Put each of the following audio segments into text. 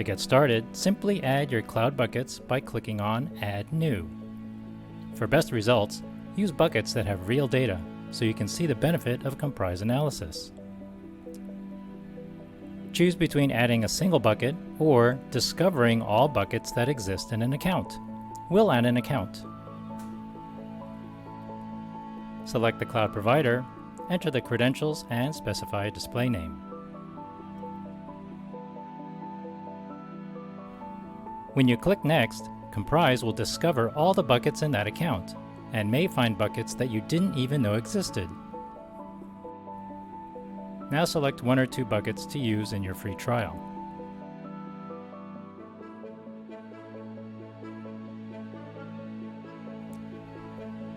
To get started, simply add your cloud buckets by clicking on Add New. For best results, use buckets that have real data so you can see the benefit of Komprise analysis. Choose between adding a single bucket or discovering all buckets that exist in an account. We'll add an account. Select the cloud provider, enter the credentials, and specify a display name. When you click Next, Komprise will discover all the buckets in that account and may find buckets that you didn't even know existed. Now select one or two buckets to use in your free trial.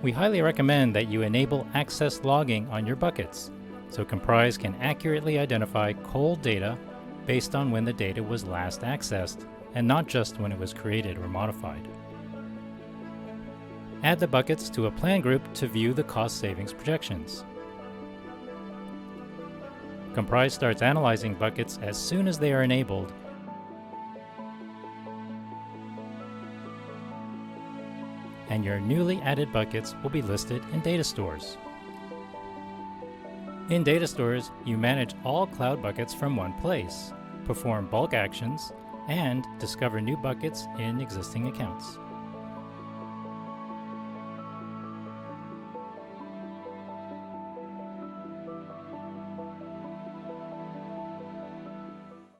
We highly recommend that you enable access logging on your buckets, so Komprise can accurately identify cold data based on when the data was last accessed, and not just when it was created or modified. Add the buckets to a plan group to view the cost savings projections. Komprise starts analyzing buckets as soon as they are enabled, and your newly added buckets will be listed in data stores. In data stores, you manage all cloud buckets from one place, perform bulk actions, and discover new buckets in existing accounts.